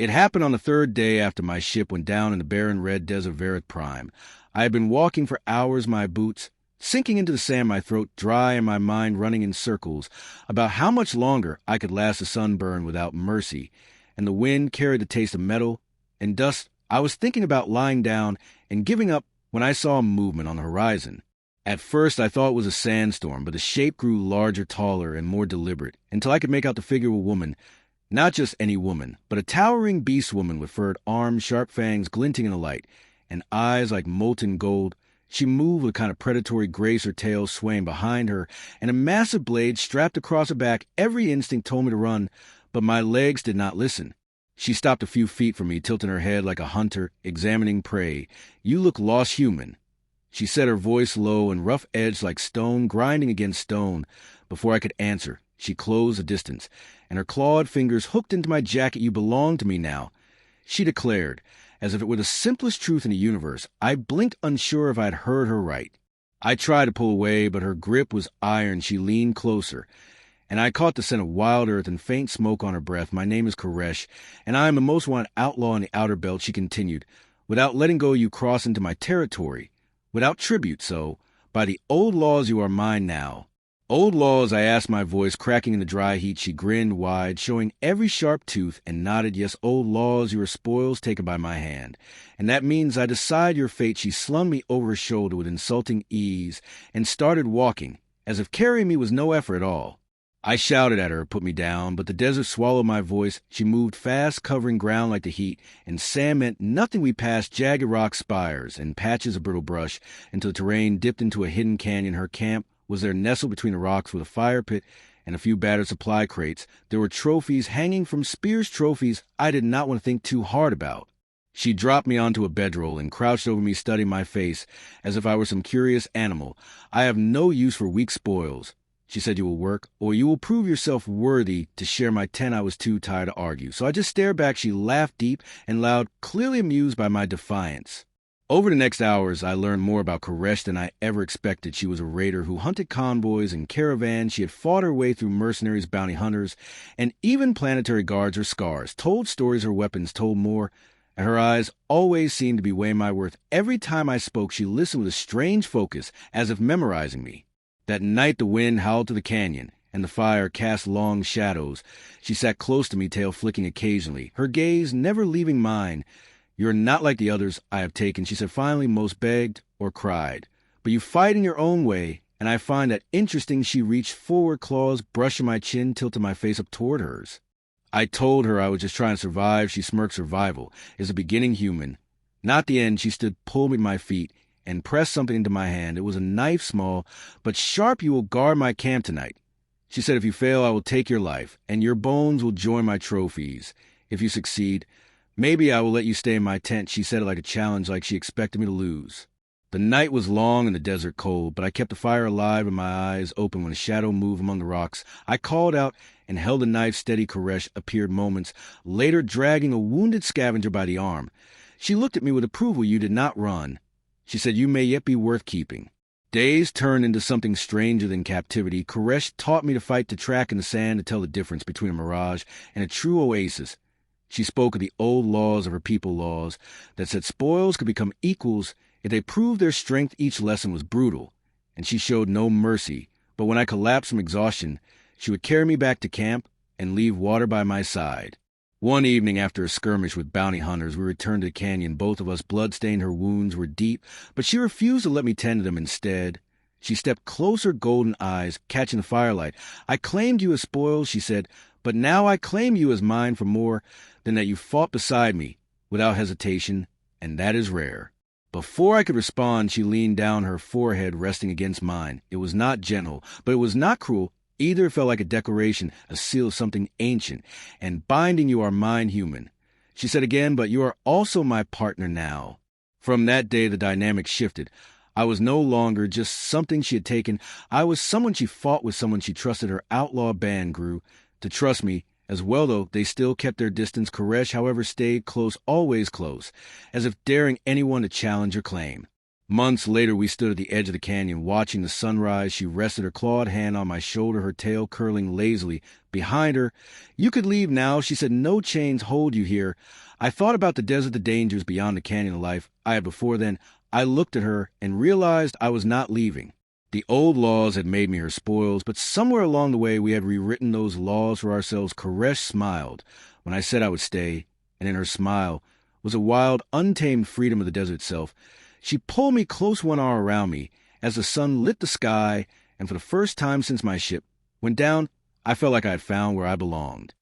It happened on the third day after my ship went down in the barren red desert of Verith Prime. I had been walking for hours, my boots sinking into the sand, my throat dry and my mind running in circles about how much longer I could last a sunburn without mercy, and the wind carried the taste of metal and dust. I was thinking about lying down and giving up when I saw a movement on the horizon. At first I thought it was a sandstorm, but the shape grew larger, taller, and more deliberate, until I could make out the figure of a woman. Not just any woman, but a towering beast woman with furred arms, sharp fangs glinting in the light, and eyes like molten gold. She moved with a kind of predatory grace, her tail swaying behind her, and a massive blade strapped across her back. Every instinct told me to run, but my legs did not listen. She stopped a few feet from me, tilting her head like a hunter examining prey. "You look lost, human," she said, her voice low and rough-edged like stone grinding against stone. Before I could answer, she closed the distance, and her clawed fingers hooked into my jacket. "You belong to me now," she declared, as if it were the simplest truth in the universe. I blinked, unsure if I had heard her right. I tried to pull away, but her grip was iron. She leaned closer, and I caught the scent of wild earth and faint smoke on her breath. "My name is Karesh, and I am the most wanted outlaw in the outer belt," she continued. "Without letting go, you cross into my territory. Without tribute, so by the old laws you are mine now." "Old laws?" I asked, my voice cracking in the dry heat. She grinned wide, showing every sharp tooth, and nodded. "Yes, old laws, you are spoils taken by my hand. And that means I decide your fate." She slung me over her shoulder with insulting ease and started walking, as if carrying me was no effort at all. I shouted at her, "Put me down," but the desert swallowed my voice. She moved fast, covering ground like the heat, and sand meant nothing. We passed jagged rock spires and patches of brittle brush until the terrain dipped into a hidden canyon. Her camp was there, nestled between the rocks with a fire pit and a few battered supply crates. There were trophies hanging from spears, trophies I did not want to think too hard about. She dropped me onto a bedroll and crouched over me, studying my face as if I were some curious animal. "I have no use for weak spoils," she said. "You will work, or you will prove yourself worthy to share my tent." I was too tired to argue, so I just stared back. She laughed deep and loud, clearly amused by my defiance. Over the next hours, I learned more about Karesh than I ever expected. She was a raider who hunted convoys and caravans. She had fought her way through mercenaries, bounty hunters, and even planetary guards or scars. Told stories her weapons told more, and her eyes always seemed to be weighing my worth. Every time I spoke, she listened with a strange focus, as if memorizing me. That night the wind howled to the canyon, and the fire cast long shadows. She sat close to me, tail flicking occasionally, her gaze never leaving mine. "You're not like the others I have taken," she said finally. "Most begged or cried, but you fight in your own way, and I find that interesting." She reached forward, claws brushing my chin, tilted my face up toward hers. I told her I was just trying to survive. She smirked. "Survival is a beginning, human, not the end." She stood, pulled me to my feet, and pressed something into my hand. It was a knife, small but sharp. "You will guard my camp tonight," she said. "If you fail, I will take your life, and your bones will join my trophies. If you succeed, maybe I will let you stay in my tent." She said it like a challenge, like she expected me to lose. The night was long and the desert cold, but I kept the fire alive and my eyes open when a shadow moved among the rocks. I called out and held the knife steady. Karesh appeared moments later, dragging a wounded scavenger by the arm. She looked at me with approval. "You did not run," she said. "You may yet be worth keeping." Days turned into something stranger than captivity. Karesh taught me to fight, to track in the sand, to tell the difference between a mirage and a true oasis. She spoke of the old laws of her people, laws that said spoils could become equals if they proved their strength. Each lesson was brutal, and she showed no mercy. But when I collapsed from exhaustion, she would carry me back to camp and leave water by my side. One evening, after a skirmish with bounty hunters, we returned to the canyon, both of us blood-stained. Her wounds were deep, but she refused to let me tend to them. Instead, she stepped closer, golden eyes catching the firelight. "I claimed you as spoils," she said, "but now I claim you as mine for more than that. You fought beside me without hesitation, and that is rare." Before I could respond, she leaned down, her forehead resting against mine. It was not gentle, but it was not cruel either. It felt like a declaration, a seal of something ancient and binding. "You are mine, human," she said again, "but you are also my partner now." From that day, the dynamic shifted. I was no longer just something she had taken. I was someone she fought with, someone she trusted. Her outlaw band grew to trust me as well, though they still kept their distance. Karesh, however, stayed close, always close, as if daring anyone to challenge her claim. Months later, we stood at the edge of the canyon, watching the sunrise. She rested her clawed hand on my shoulder, her tail curling lazily behind her. "You could leave now," she said. "No chains hold you here." I thought about the desert, the dangers beyond the canyon of life I had before then. I looked at her and realized I was not leaving. The old laws had made me her spoils, but somewhere along the way we had rewritten those laws for ourselves. Karesh smiled when I said I would stay, and in her smile was a wild, untamed freedom of the desert itself. She pulled me close, one arm around me, as the sun lit the sky, and for the first time since my ship went down, I felt like I had found where I belonged.